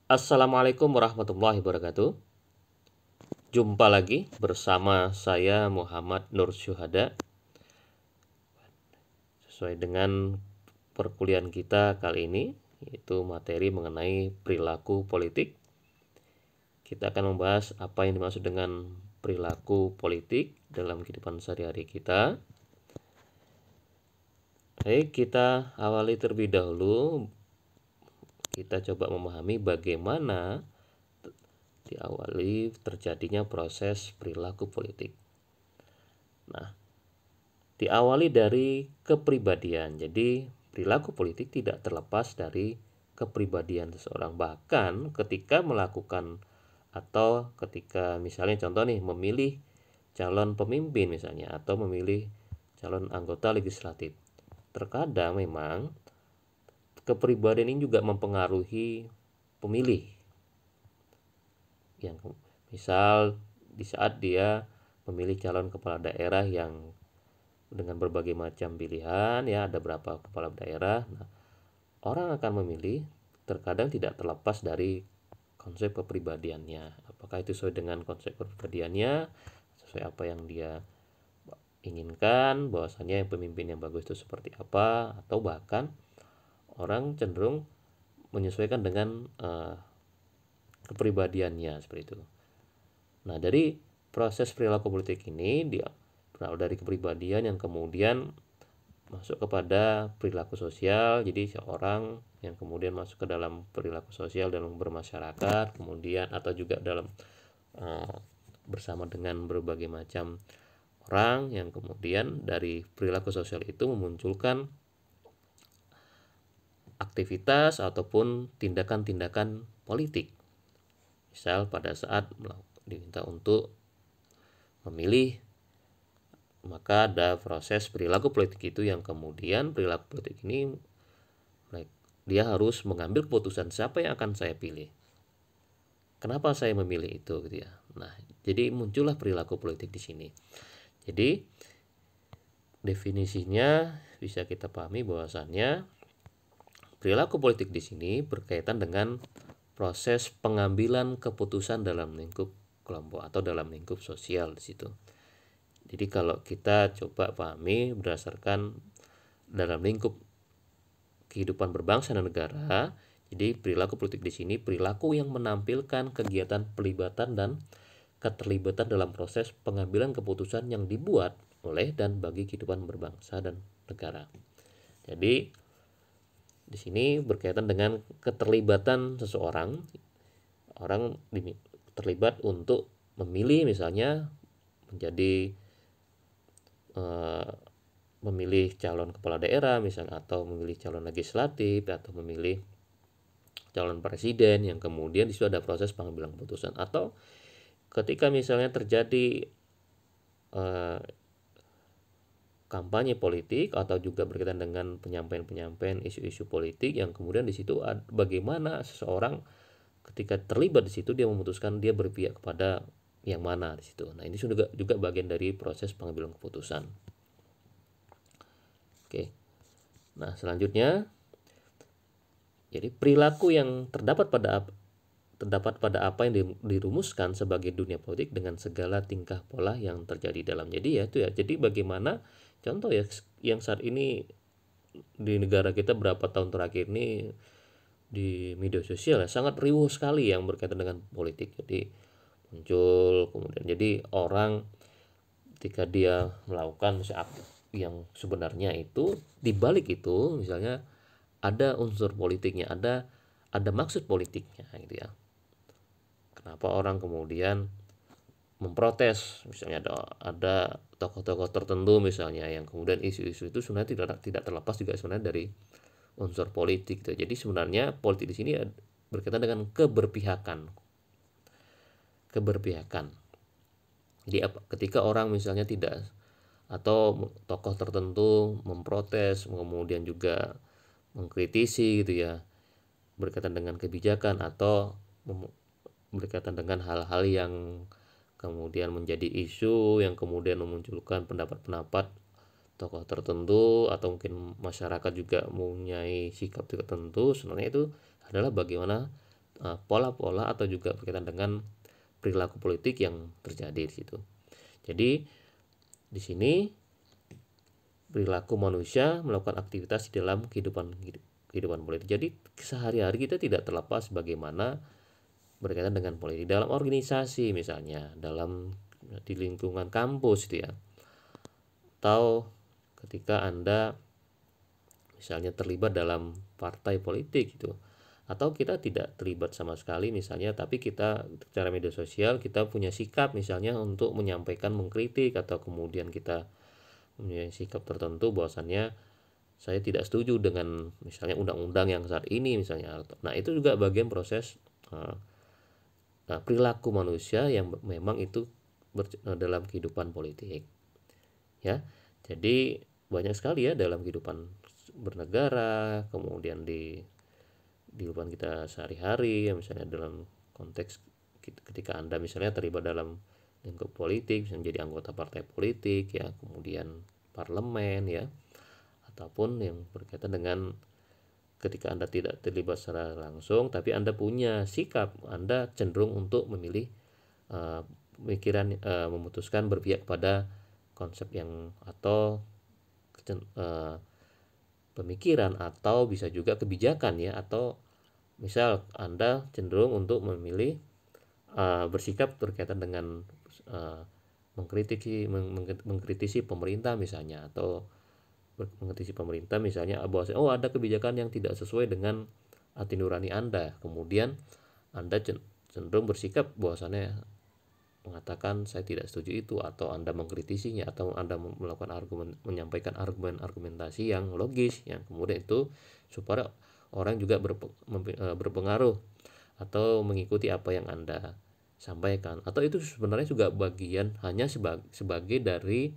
Assalamualaikum warahmatullahi wabarakatuh. Jumpa lagi bersama saya Muhammad Nur Syuhada. Sesuai dengan perkuliahan kita kali ini, yaitu materi mengenai perilaku politik. Kita akan membahas apa yang dimaksud dengan perilaku politik dalam kehidupan sehari-hari kita. Baik, kita awali terlebih dahulu. Kita coba memahami bagaimana diawali terjadinya proses perilaku politik. Nah, diawali dari kepribadian. Jadi, perilaku politik tidak terlepas dari kepribadian seseorang. Bahkan ketika melakukan atau ketika misalnya contoh nih memilih calon pemimpin misalnya atau memilih calon anggota legislatif. Terkadang memang kepribadian ini juga mempengaruhi pemilih. Yang misal di saat dia memilih calon kepala daerah yang dengan berbagai macam pilihan, ya ada berapa kepala daerah. Nah, orang akan memilih terkadang tidak terlepas dari konsep kepribadiannya. Apakah itu sesuai dengan konsep kepribadiannya, sesuai apa yang dia inginkan, bahwasanya pemimpin yang bagus itu seperti apa, atau bahkan orang cenderung menyesuaikan dengan kepribadiannya seperti itu. Nah, dari proses perilaku politik ini dia berawal dari kepribadian yang kemudian masuk kepada perilaku sosial. Jadi seorang yang kemudian masuk ke dalam perilaku sosial dalam bermasyarakat, kemudian atau juga dalam bersama dengan berbagai macam orang yang kemudian dari perilaku sosial itu memunculkan aktivitas ataupun tindakan-tindakan politik. Misal pada saat diminta untuk memilih, maka ada proses perilaku politik itu yang kemudian perilaku politik ini dia harus mengambil keputusan siapa yang akan saya pilih, kenapa saya memilih itu gitu ya. Nah, jadi muncullah perilaku politik di sini. Jadi definisinya bisa kita pahami bahwasannya perilaku politik di sini berkaitan dengan proses pengambilan keputusan dalam lingkup kelompok atau dalam lingkup sosial di situ. Jadi kalau kita coba pahami berdasarkan dalam lingkup kehidupan berbangsa dan negara, jadi perilaku politik di sini perilaku yang menampilkan kegiatan pelibatan dan keterlibatan dalam proses pengambilan keputusan yang dibuat oleh dan bagi kehidupan berbangsa dan negara. Jadi di sini berkaitan dengan keterlibatan seseorang, orang terlibat untuk memilih misalnya menjadi memilih calon kepala daerah misalnya, atau memilih calon legislatif, atau memilih calon presiden yang kemudian disitu ada proses pengambilan keputusan. Atau ketika misalnya terjadi kampanye politik atau juga berkaitan dengan penyampaian isu-isu politik yang kemudian di situ bagaimana seseorang ketika terlibat di situ dia memutuskan dia berpihak kepada yang mana di situ. Nah, ini juga bagian dari proses pengambilan keputusan. Oke. Nah, selanjutnya jadi perilaku yang terdapat pada apa yang dirumuskan sebagai dunia politik dengan segala tingkah pola yang terjadi dalam. Jadi jadi bagaimana contoh ya yang saat ini di negara kita berapa tahun terakhir ini di media sosial ya sangat riuh sekali yang berkaitan dengan politik. Jadi muncul kemudian jadi orang ketika dia melakukan yang sebenarnya itu dibalik itu misalnya ada unsur politiknya, ada maksud politiknya gitu ya. Kenapa orang kemudian memprotes misalnya ada tokoh-tokoh tertentu misalnya yang kemudian isu-isu itu sebenarnya tidak terlepas juga sebenarnya dari unsur politik gitu. Jadi sebenarnya politik di sini berkaitan dengan keberpihakan. Jadi ketika orang misalnya tidak atau tokoh tertentu memprotes kemudian juga mengkritisi gitu ya berkaitan dengan kebijakan atau berkaitan dengan hal-hal yang kemudian menjadi isu yang kemudian memunculkan pendapat-pendapat tokoh tertentu atau mungkin masyarakat juga mempunyai sikap tertentu, sebenarnya itu adalah bagaimana pola-pola atau juga berkaitan dengan perilaku politik yang terjadi di situ. Jadi di sini perilaku manusia melakukan aktivitas di dalam kehidupan politik. Jadi sehari-hari kita tidak terlepas bagaimana berkaitan dengan politik dalam organisasi, misalnya di lingkungan kampus gitu ya, atau ketika Anda misalnya terlibat dalam partai politik gitu, atau kita tidak terlibat sama sekali misalnya, tapi kita secara media sosial kita punya sikap misalnya untuk menyampaikan, mengkritik, atau kemudian kita punya sikap tertentu bahwasannya saya tidak setuju dengan misalnya undang-undang yang saat ini misalnya. Nah itu juga bagian proses perilaku manusia yang memang itu dalam kehidupan politik ya. Jadi banyak sekali ya dalam kehidupan bernegara, kemudian di kehidupan kita sehari-hari ya, misalnya dalam konteks ketika Anda misalnya terlibat dalam lingkup politik, misalnya menjadi anggota partai politik ya, kemudian parlemen ya, ataupun yang berkaitan dengan ketika Anda tidak terlibat secara langsung tapi Anda punya sikap, Anda cenderung untuk memilih memutuskan berpihak pada konsep yang atau pemikiran atau bisa juga kebijakan ya, atau misal Anda cenderung untuk memilih bersikap berkaitan dengan mengkritisi pemerintah misalnya, atau mengkritisi pemerintah misalnya bahwa ada kebijakan yang tidak sesuai dengan hati nurani Anda, kemudian Anda cenderung bersikap bahwasannya mengatakan saya tidak setuju itu, atau Anda mengkritisinya, atau Anda melakukan menyampaikan argumentasi yang logis yang kemudian itu supaya orang juga berpengaruh atau mengikuti apa yang Anda sampaikan, atau itu sebenarnya juga bagian hanya sebagai dari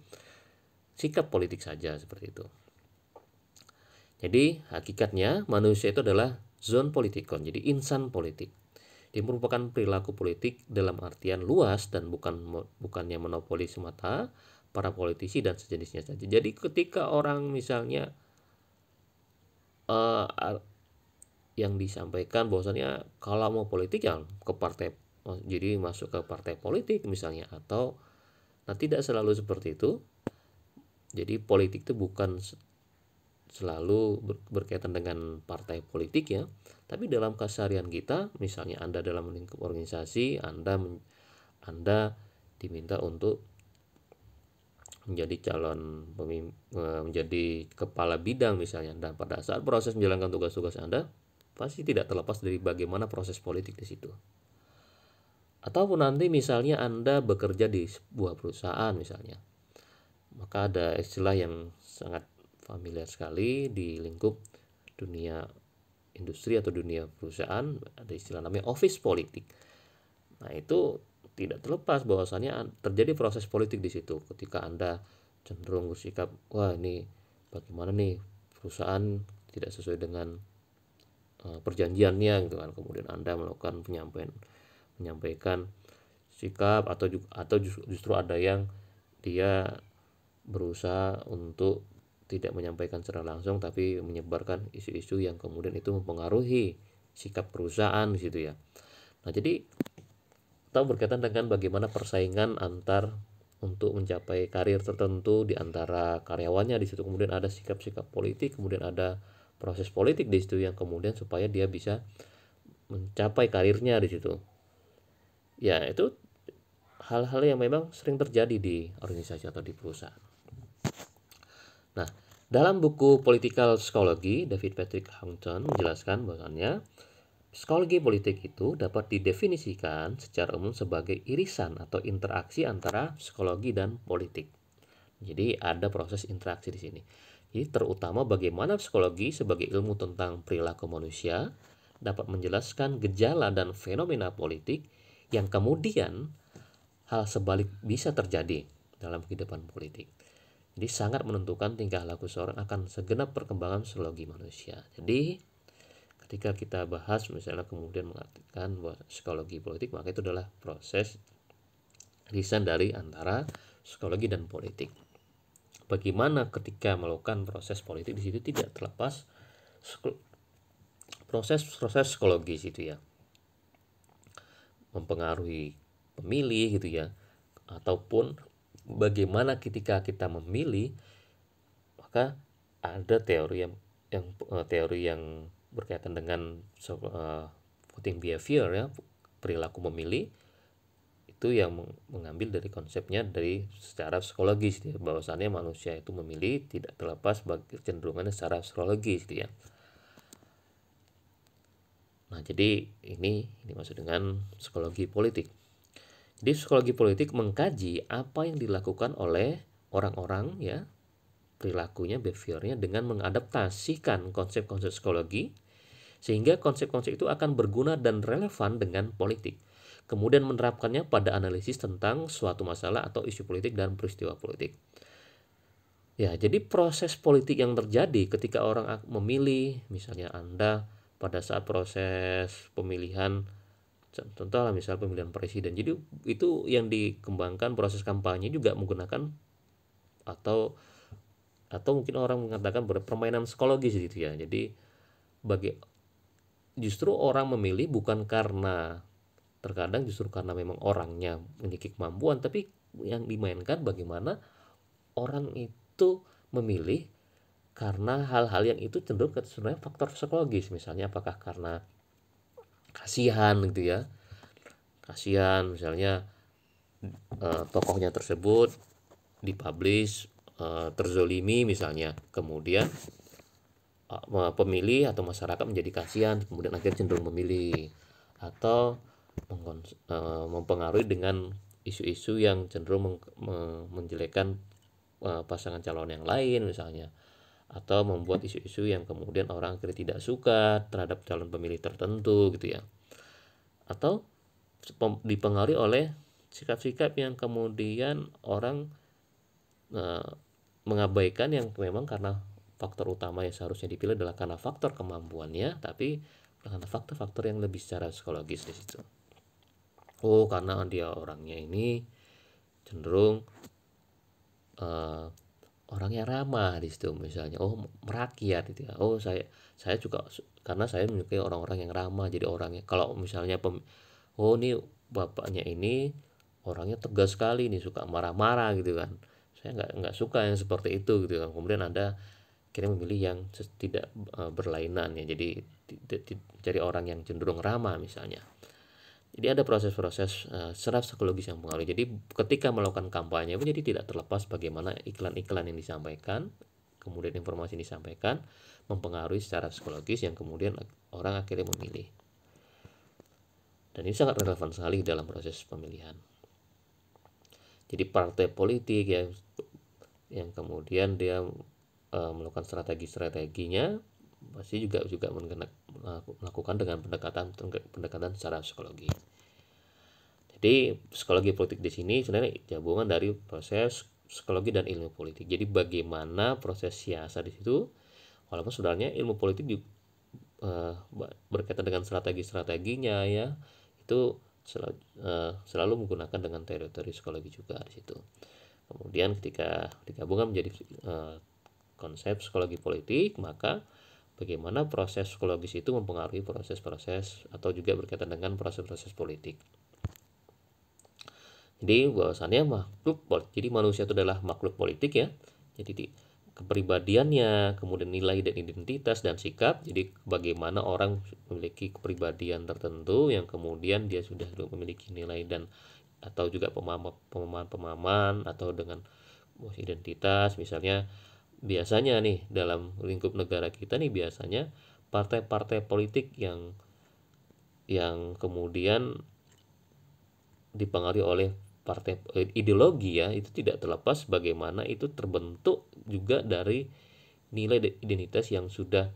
sikap politik saja seperti itu. Jadi hakikatnya manusia itu adalah zon politikon, jadi insan politik. Dia merupakan perilaku politik dalam artian luas dan bukannya monopoli semata para politisi dan sejenisnya saja. Jadi ketika orang misalnya yang disampaikan bahwasannya kalau mau politik ya ke partai, jadi masuk ke partai politik misalnya, atau tidak selalu seperti itu. Jadi politik itu bukan selalu berkaitan dengan partai politik ya, tapi dalam keseharian kita, misalnya Anda dalam lingkup organisasi, Anda diminta untuk menjadi menjadi kepala bidang misalnya, dan pada saat proses menjalankan tugas-tugas Anda pasti tidak terlepas dari bagaimana proses politik di situ. Ataupun nanti misalnya Anda bekerja di sebuah perusahaan misalnya, maka ada istilah yang sangat familiar sekali di lingkup dunia industri atau dunia perusahaan, ada istilah namanya office politik. Nah itu tidak terlepas bahwasannya terjadi proses politik di situ ketika Anda cenderung bersikap, wah ini bagaimana nih perusahaan tidak sesuai dengan perjanjiannya gitu kan, kemudian Anda melakukan menyampaikan sikap, atau justru ada yang dia berusaha untuk tidak menyampaikan secara langsung tapi menyebarkan isu-isu yang kemudian itu mempengaruhi sikap perusahaan di situ ya. Nah, jadi atau berkaitan dengan bagaimana persaingan untuk mencapai karir tertentu di antara karyawannya di situ, kemudian ada sikap-sikap politik, kemudian ada proses politik di situ yang kemudian supaya dia bisa mencapai karirnya di situ. Ya, itu hal-hal yang memang sering terjadi di organisasi atau di perusahaan. Nah, dalam buku Political Psychology, David Patrick Houghton menjelaskan bahwasannya psikologi politik itu dapat didefinisikan secara umum sebagai irisan atau interaksi antara psikologi dan politik. Jadi ada proses interaksi di sini. Jadi terutama bagaimana psikologi sebagai ilmu tentang perilaku manusia dapat menjelaskan gejala dan fenomena politik yang kemudian hal sebalik bisa terjadi dalam kehidupan politik. Jadi sangat menentukan tingkah laku seorang akan segenap perkembangan psikologi manusia. Jadi ketika kita bahas misalnya kemudian mengatakan bahwa psikologi politik, maka itu adalah proses irisan dari antara psikologi dan politik. Bagaimana ketika melakukan proses politik di situ tidak terlepas proses psikologi itu ya. mempengaruhi pemilih gitu ya, ataupun bagaimana ketika kita memilih, maka ada teori yang berkaitan dengan voting behavior ya, perilaku memilih, itu yang mengambil dari konsepnya dari secara psikologis ya, bahwasannya manusia itu memilih tidak terlepas bagi kecenderungannya secara psikologis gitu ya. Nah, jadi ini maksud dengan psikologi politik. Jadi psikologi politik mengkaji apa yang dilakukan oleh orang-orang ya, perilakunya, behaviornya, dengan mengadaptasikan konsep-konsep psikologi sehingga konsep-konsep itu akan berguna dan relevan dengan politik. Kemudian menerapkannya pada analisis tentang suatu masalah atau isu politik dan peristiwa politik. Ya, jadi proses politik yang terjadi ketika orang memilih, misalnya Anda pada saat proses pemilihan, contoh lah misal pemilihan presiden. Jadi itu yang dikembangkan proses kampanye juga menggunakan atau mungkin orang mengatakan permainan psikologis gitu ya. Jadi justru orang memilih bukan karena, terkadang justru karena memang orangnya memiliki kemampuan, tapi yang dimainkan bagaimana orang itu memilih karena hal-hal yang itu cenderung ke sebenarnya faktor psikologis, misalnya apakah karena kasihan gitu ya, kasihan misalnya tokohnya tersebut dipublish terzolimi misalnya, kemudian pemilih atau masyarakat menjadi kasihan, kemudian akhirnya cenderung memilih, atau mempengaruhi dengan isu-isu yang cenderung menjelekkan pasangan calon yang lain misalnya, atau membuat isu-isu yang kemudian orang akhirnya tidak suka terhadap calon pemilih tertentu gitu ya, atau dipengaruhi oleh sikap-sikap yang kemudian orang mengabaikan yang memang karena faktor utama yang seharusnya dipilih adalah karena faktor kemampuannya, tapi karena faktor-faktor yang lebih secara psikologis di situ. Oh, karena dia orangnya ini cenderung orangnya ramah di situ misalnya, oh merakyat gitu ya, oh saya juga karena saya menyukai orang-orang yang ramah, jadi orangnya kalau misalnya oh ini bapaknya ini orangnya tegas sekali nih, suka marah-marah gitu kan, saya nggak suka yang seperti itu gitu kan, kemudian ada kira memilih yang tidak berlainan ya, jadi cari orang yang cenderung ramah misalnya. Jadi ada proses-proses secara psikologis yang mempengaruhi. Jadi ketika melakukan kampanye pun jadi tidak terlepas bagaimana iklan-iklan yang disampaikan, kemudian informasi yang disampaikan mempengaruhi secara psikologis yang kemudian orang akhirnya memilih. Dan ini sangat relevan sekali dalam proses pemilihan. Jadi partai politik yang kemudian dia melakukan strategi-strateginya pasti juga melakukan dengan pendekatan secara psikologi. Jadi psikologi politik di sini sebenarnya gabungan dari proses psikologi dan ilmu politik. Jadi bagaimana proses siasat di situ, walaupun sebenarnya ilmu politik juga berkaitan dengan strategi-strateginya ya, itu selalu menggunakan dengan teori-teori psikologi juga di situ. Kemudian ketika digabungkan menjadi konsep psikologi politik, maka bagaimana proses psikologis itu mempengaruhi proses-proses atau juga berkaitan dengan proses-proses politik. Jadi bahwasannya jadi manusia itu adalah makhluk politik ya. Jadi kepribadiannya, kemudian nilai dan identitas dan sikap. Jadi bagaimana orang memiliki kepribadian tertentu yang kemudian dia sudah memiliki nilai dan atau juga pemahaman atau dengan identitas. Misalnya biasanya nih dalam lingkup negara kita nih biasanya partai-partai politik yang kemudian dipengaruhi oleh partai ideologi ya, itu tidak terlepas bagaimana itu terbentuk juga dari nilai identitas yang sudah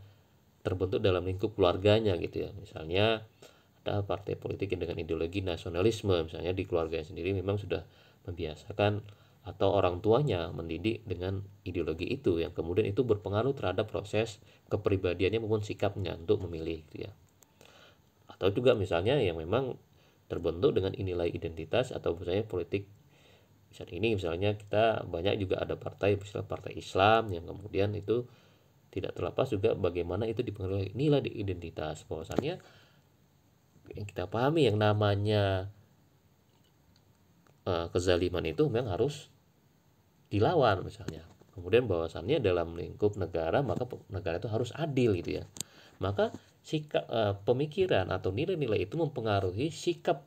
terbentuk dalam lingkup keluarganya gitu ya. Misalnya ada partai politik yang dengan ideologi nasionalisme, misalnya di keluarganya sendiri memang sudah membiasakan atau orang tuanya mendidik dengan ideologi itu yang kemudian itu berpengaruh terhadap proses kepribadiannya maupun sikapnya untuk memilih gitu ya. Atau juga misalnya yang memang terbentuk dengan nilai identitas atau misalnya politik saat ini, misalnya kita banyak juga ada partai misalnya partai Islam yang kemudian itu tidak terlepas juga bagaimana itu dipengaruhi nilai identitas, bahwasannya yang kita pahami yang namanya kezaliman itu memang harus dilawan misalnya. Kemudian bahwasannya dalam lingkup negara maka negara itu harus adil gitu ya. Maka sikap pemikiran atau nilai-nilai itu mempengaruhi sikap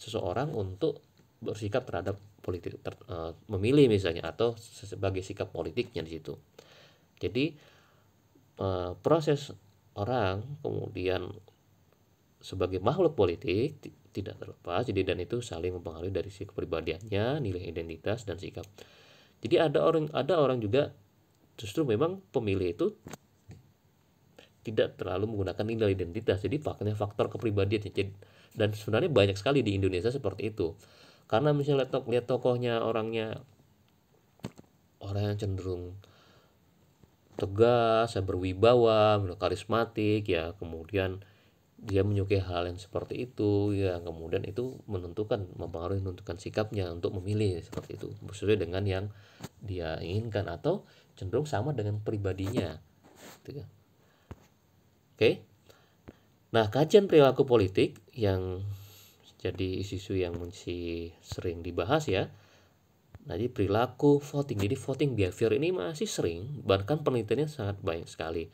seseorang untuk bersikap terhadap politik memilih misalnya atau sebagai sikap politiknya di situ. Jadi proses orang kemudian sebagai makhluk politik tidak terlepas jadi dan itu saling mempengaruhi dari si kepribadiannya, nilai identitas dan sikap. Jadi ada orang juga justru memang pemilih itu tidak terlalu menggunakan nilai identitas, jadi faktor kepribadian. Dan sebenarnya banyak sekali di Indonesia seperti itu. Karena misalnya lihat tokohnya orang yang cenderung tegas, berwibawa, karismatik ya, kemudian dia menyukai hal yang seperti itu ya, kemudian itu menentukan sikapnya untuk memilih seperti itu sesuai dengan yang dia inginkan atau cenderung sama dengan pribadinya gitu ya. Oke. Nah, kajian perilaku politik yang jadi isu-isu yang masih sering dibahas ya. Jadi perilaku voting, jadi voting behavior ini masih sering, bahkan penelitiannya sangat banyak sekali.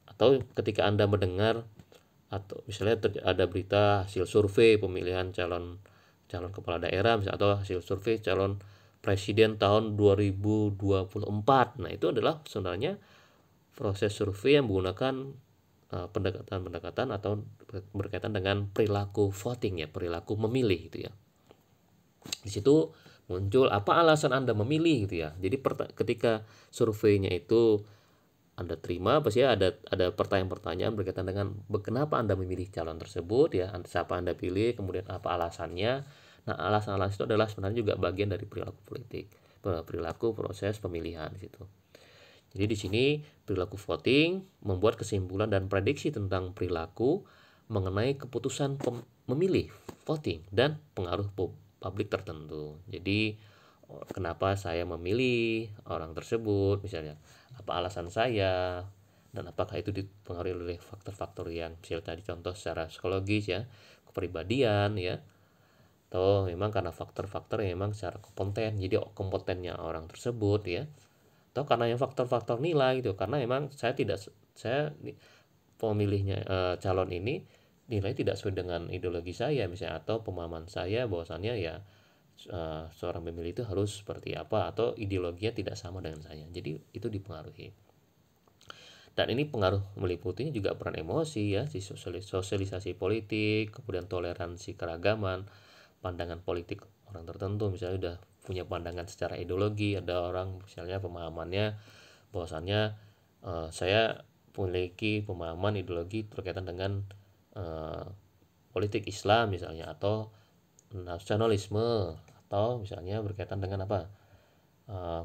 Atau ketika Anda mendengar atau misalnya ada berita hasil survei pemilihan calon kepala daerah misalnya, atau hasil survei calon presiden tahun 2024. Nah, itu adalah sebenarnya proses survei yang menggunakan pendekatan atau berkaitan dengan perilaku voting ya, perilaku memilih gitu ya. Di situ muncul apa alasan Anda memilih gitu ya. Jadi ketika surveinya itu Anda terima pasti ada pertanyaan-pertanyaan berkaitan dengan kenapa Anda memilih calon tersebut ya, siapa Anda pilih, kemudian apa alasannya. Nah, alasan-alasan itu adalah sebenarnya juga bagian dari perilaku politik, perilaku proses pemilihan di situ. Jadi di sini perilaku voting membuat kesimpulan dan prediksi tentang perilaku mengenai keputusan memilih voting dan pengaruh publik tertentu. Jadi kenapa saya memilih orang tersebut misalnya, apa alasan saya, dan apakah itu dipengaruhi oleh faktor-faktor yang misalnya tadi contoh secara psikologis ya, kepribadian ya, atau memang karena faktor-faktor yang memang secara kompeten, jadi kompetennya orang tersebut ya, atau karena yang faktor-faktor nilai gitu, karena memang saya pemilihnya calon ini nilai tidak sesuai dengan ideologi saya misalnya, atau pemahaman saya bahwasannya ya seorang pemilih itu harus seperti apa, atau ideologinya tidak sama dengan saya, jadi itu dipengaruhi. Dan ini pengaruh meliputi juga peran emosi ya, sosialisasi politik, kemudian toleransi keragaman, pandangan politik orang tertentu misalnya udah punya pandangan secara ideologi. Ada orang misalnya pemahamannya bahwasannya saya memiliki pemahaman ideologi berkaitan dengan politik Islam misalnya, atau nasionalisme, atau misalnya berkaitan dengan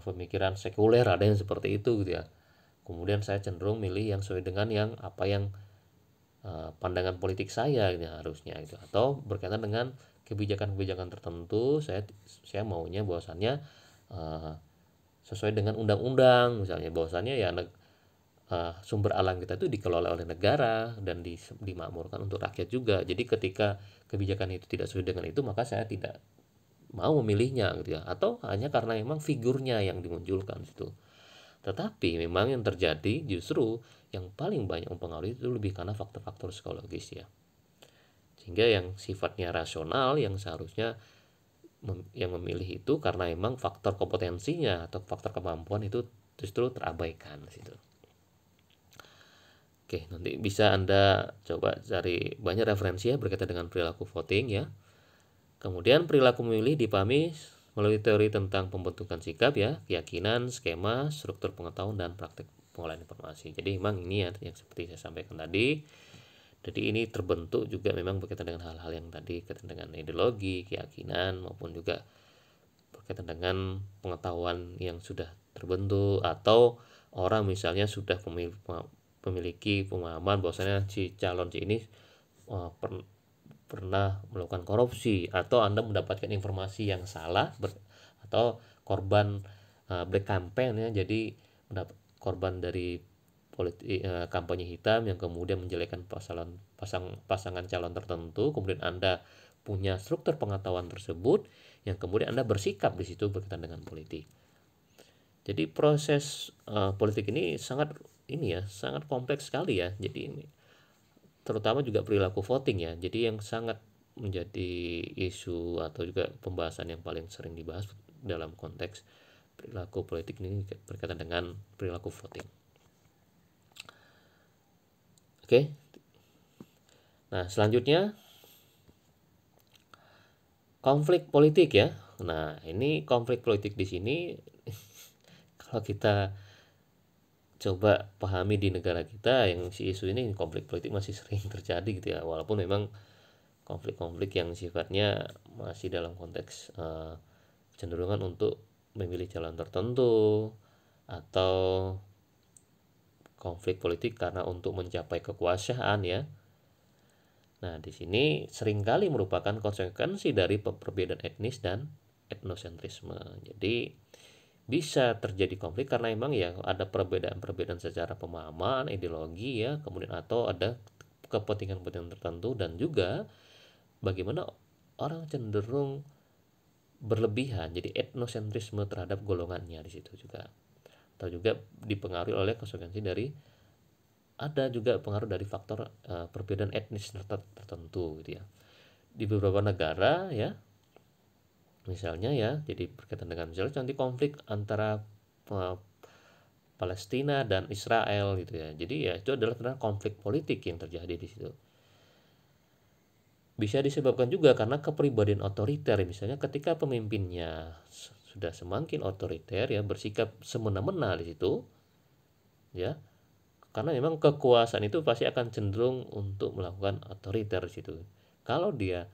pemikiran sekuler, ada yang seperti itu gitu ya. Kemudian saya cenderung milih yang sesuai dengan pandangan politik saya gitu, harusnya gitu. Atau berkaitan dengan kebijakan-kebijakan tertentu, saya maunya bahwasannya sesuai dengan undang-undang misalnya, bahwasannya ya sumber alam kita itu dikelola oleh negara dan dimakmurkan untuk rakyat juga. Jadi ketika kebijakan itu tidak sesuai dengan itu, maka saya tidak mau memilihnya gitu ya, atau hanya karena memang figurnya yang dimunculkan itu. Tetapi memang yang terjadi justru yang paling banyak mempengaruhi itu lebih karena faktor-faktor psikologis ya, sehingga yang sifatnya rasional yang seharusnya yang memilih itu karena memang faktor kompetensinya atau faktor kemampuan itu justru terabaikan situ. Oke, nanti bisa Anda coba cari banyak referensi ya berkaitan dengan perilaku voting ya. Kemudian perilaku memilih dipahami melalui teori tentang pembentukan sikap ya, keyakinan, skema, struktur pengetahuan, dan praktik pengolahan informasi. Jadi memang ini ya yang seperti saya sampaikan tadi. Jadi ini terbentuk juga memang berkaitan dengan hal-hal yang tadi, berkaitan dengan ideologi, keyakinan, maupun juga berkaitan dengan pengetahuan yang sudah terbentuk, atau orang misalnya sudah memiliki pemahaman bahwasanya si calon ini pernah melakukan korupsi, atau Anda mendapatkan informasi yang salah atau korban black campaign ya, jadi korban dari kampanye hitam yang kemudian menjelekkan pasangan calon tertentu, kemudian Anda punya struktur pengetahuan tersebut yang kemudian Anda bersikap di situ berkaitan dengan politik. Jadi proses politik ini sangat kompleks sekali ya. Jadi terutama juga perilaku voting ya. Jadi yang sangat menjadi isu atau juga pembahasan yang paling sering dibahas dalam konteks perilaku politik ini berkaitan dengan perilaku voting. Oke. Nah, selanjutnya konflik politik ya. Nah, ini konflik politik di sini kalau kita coba pahami di negara kita yang isu ini, konflik politik masih sering terjadi gitu ya. Walaupun memang konflik-konflik yang sifatnya masih dalam konteks kecenderungan untuk memilih calon tertentu atau konflik politik karena untuk mencapai kekuasaan ya. Nah, di sini seringkali merupakan konsekuensi dari perbedaan etnis dan etnosentrisme. Jadi bisa terjadi konflik karena memang ya ada perbedaan-perbedaan secara pemahaman, ideologi ya, kemudian atau ada kepentingan-kepentingan tertentu, dan juga bagaimana orang cenderung berlebihan, jadi etnosentrisme terhadap golongannya di situ juga. Atau juga dipengaruhi oleh konsekuensi dari ada juga pengaruh dari faktor perbedaan etnis tertentu gitu ya. Di beberapa negara ya, misalnya ya, jadi berkaitan dengan misalnya nanti konflik antara Palestina dan Israel gitu ya. Jadi ya itu adalah konflik politik yang terjadi di situ. Bisa disebabkan juga karena kepribadian otoriter, misalnya ketika pemimpinnya sudah semakin otoriter ya, bersikap semena-mena di situ ya, karena memang kekuasaan itu pasti akan cenderung untuk melakukan otoriter di situ. Kalau dia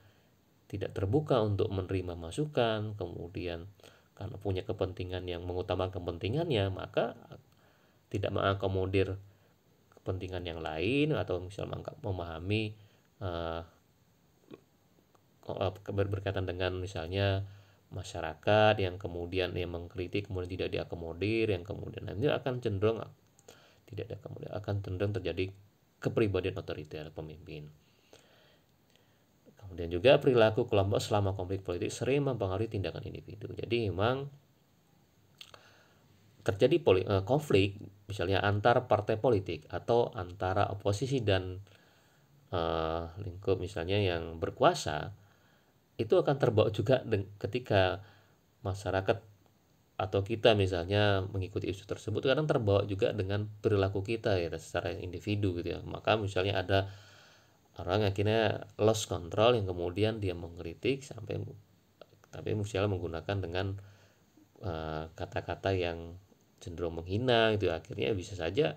tidak terbuka untuk menerima masukan, kemudian karena punya kepentingan yang mengutamakan kepentingannya, maka tidak mengakomodir kepentingan yang lain, atau misalnya memahami berkaitan dengan misalnya masyarakat yang kemudian yang mengkritik kemudian tidak diakomodir, yang kemudian nanti akan cenderung tidak diakomodir, akan cenderung terjadi kepribadian otoriter pemimpin. Kemudian juga perilaku kelompok selama konflik politik sering mempengaruhi tindakan individu. Jadi memang terjadi konflik misalnya antar partai politik atau antara oposisi dan lingkup misalnya yang berkuasa, itu akan terbawa juga ketika masyarakat atau kita misalnya mengikuti isu tersebut, kadang terbawa juga dengan perilaku kita ya secara individu gitu ya. Maka misalnya ada orang akhirnya lost control yang kemudian dia mengkritik sampai, tapi misalnya menggunakan dengan kata-kata yang cenderung menghina gitu, akhirnya bisa saja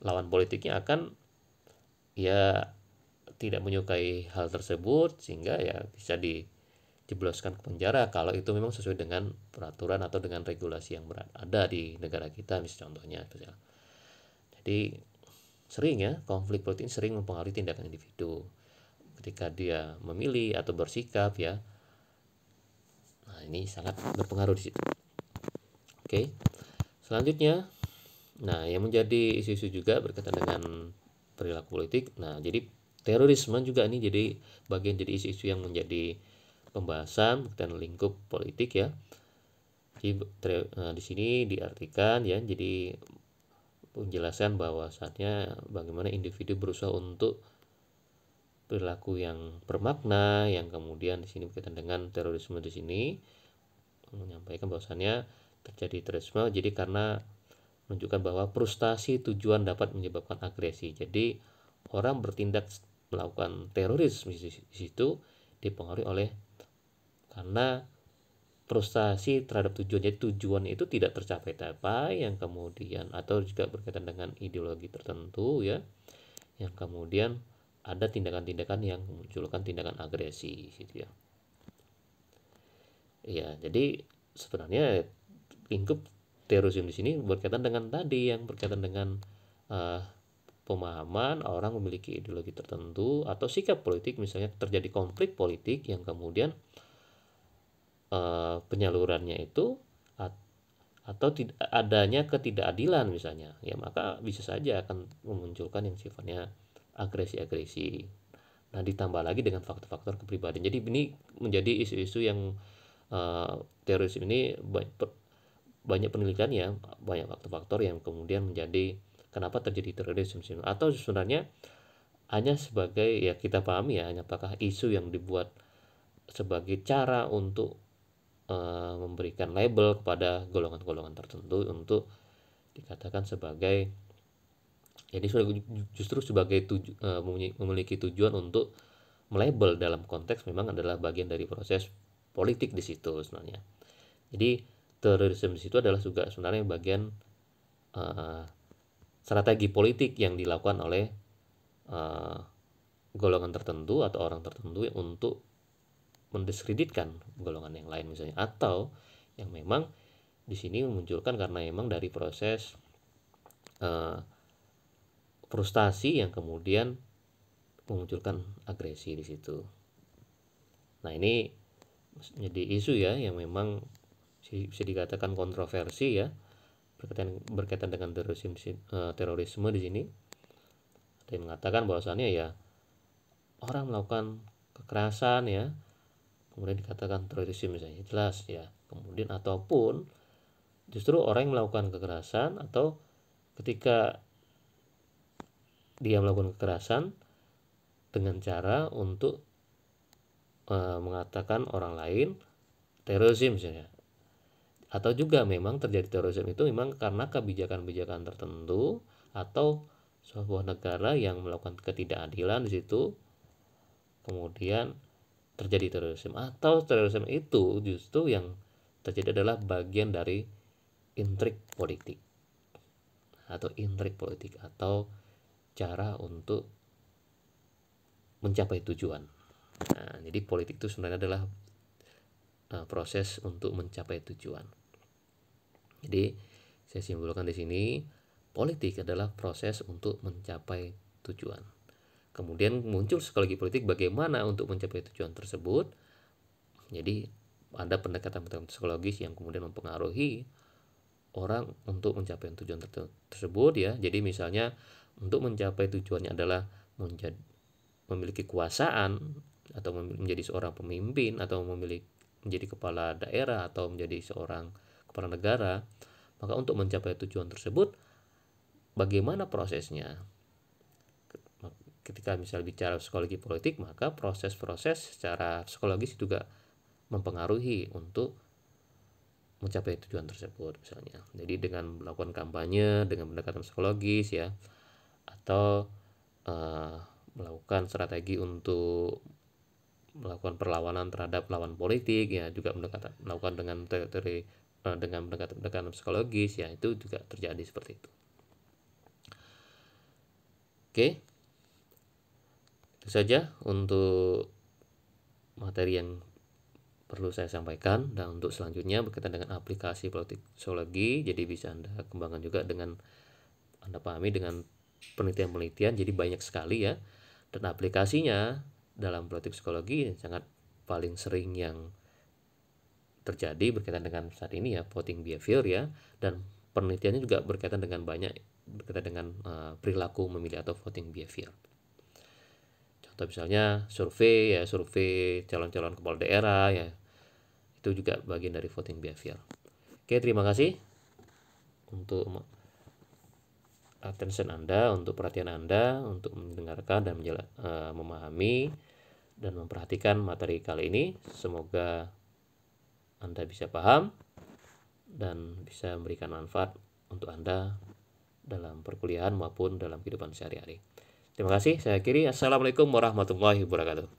lawan politiknya akan ya tidak menyukai hal tersebut sehingga ya bisa dijebloskan ke penjara kalau itu memang sesuai dengan peraturan atau dengan regulasi yang ada di negara kita misalnya contohnya. Jadi sering ya konflik politik sering mempengaruhi tindakan individu ketika dia memilih atau bersikap ya. Nah, ini sangat berpengaruh di situ. Oke. Selanjutnya, nah yang menjadi isu-isu juga berkaitan dengan perilaku politik. Nah, jadi terorisme juga ini jadi bagian dari isu-isu yang menjadi pembahasan dan lingkup politik ya. Jadi di sini diartikan ya, jadi penjelasan bahwasannya bagaimana individu berusaha untuk perilaku yang bermakna, yang kemudian di sini berkaitan dengan terorisme di sini menyampaikan bahwasannya terjadi terorisme jadi karena menunjukkan bahwa frustasi tujuan dapat menyebabkan agresi. Jadi orang bertindak melakukan teroris di situ dipengaruhi oleh karena frustasi terhadap tujuan. Jadi tujuan itu tidak tercapai yang kemudian atau juga berkaitan dengan ideologi tertentu ya, yang kemudian ada tindakan-tindakan yang memunculkan tindakan agresi gitu ya. Ya, jadi sebenarnya lingkup terorisme di sini berkaitan dengan tadi yang berkaitan dengan pemahaman orang memiliki ideologi tertentu atau sikap politik, misalnya terjadi konflik politik yang kemudian penyalurannya itu atau adanya ketidakadilan misalnya, ya maka bisa saja akan memunculkan yang sifatnya agresi-agresi. Nah, ditambah lagi dengan faktor-faktor kepribadian. Jadi ini menjadi isu-isu yang terorisme ini banyak penelitiannya, banyak faktor-faktor yang kemudian menjadi kenapa terjadi terorisme, atau sebenarnya hanya sebagai, ya kita pahami ya, hanya apakah isu yang dibuat sebagai cara untuk memberikan label kepada golongan-golongan tertentu untuk dikatakan sebagai, jadi justru sebagai memiliki tujuan untuk melabel dalam konteks memang adalah bagian dari proses politik di situ sebenarnya. Jadi terorisme di situ adalah juga sebenarnya bagian strategi politik yang dilakukan oleh golongan tertentu atau orang tertentu untuk mendiskreditkan golongan yang lain misalnya, atau yang memang di sini memunculkan karena memang dari proses frustasi yang kemudian memunculkan agresi di situ. Nah, ini menjadi isu ya yang memang bisa dikatakan kontroversi ya, berkaitan dengan terorisme di sini. Ada yang mengatakan bahwasannya ya orang melakukan kekerasan ya, kemudian dikatakan terorisme misalnya, jelas ya. Kemudian ataupun justru orang yang melakukan kekerasan, atau ketika dia melakukan kekerasan dengan cara untuk mengatakan orang lain terorisme misalnya, atau juga memang terjadi terorisme itu memang karena kebijakan-kebijakan tertentu atau sebuah negara yang melakukan ketidakadilan di situ, kemudian terjadi terorisme, atau terorisme itu justru yang terjadi adalah bagian dari intrik politik atau cara untuk mencapai tujuan. Nah, jadi politik itu sebenarnya adalah proses untuk mencapai tujuan. Jadi saya simpulkan di sini, politik adalah proses untuk mencapai tujuan. Kemudian muncul psikologi politik bagaimana untuk mencapai tujuan tersebut. Jadi ada pendekatan-pendekatan psikologis yang kemudian mempengaruhi orang untuk mencapai tujuan tersebut ya. Jadi misalnya untuk mencapai tujuannya adalah memiliki kekuasaan, atau menjadi seorang pemimpin, atau menjadi kepala daerah, atau menjadi seorang kepala negara, maka untuk mencapai tujuan tersebut bagaimana prosesnya. Ketika misal bicara psikologi politik, maka proses-proses secara psikologis juga mempengaruhi untuk mencapai tujuan tersebut misalnya. Jadi dengan melakukan kampanye dengan pendekatan psikologis ya, atau melakukan strategi untuk melakukan perlawanan terhadap lawan politik ya, juga melakukan dengan teori dengan pendekatan psikologis ya, itu juga terjadi seperti itu. Oke, itu saja untuk materi yang perlu saya sampaikan. Dan untuk selanjutnya berkaitan dengan aplikasi politik psikologi, jadi bisa Anda kembangkan juga dengan Anda pahami dengan penelitian-penelitian, jadi banyak sekali ya. Dan aplikasinya dalam politik psikologi sangat paling sering yang terjadi berkaitan dengan saat ini ya, voting behavior ya, dan penelitiannya juga berkaitan dengan perilaku memilih atau voting behavior. Contoh misalnya survei calon-calon kepala daerah ya, itu juga bagian dari voting behavior. Oke, terima kasih untuk attention Anda, untuk perhatian Anda, untuk mendengarkan dan memahami dan memperhatikan materi kali ini. Semoga Anda bisa paham dan bisa memberikan manfaat untuk Anda dalam perkuliahan maupun dalam kehidupan sehari-hari. Terima kasih, saya akhiri. Assalamualaikum warahmatullahi wabarakatuh.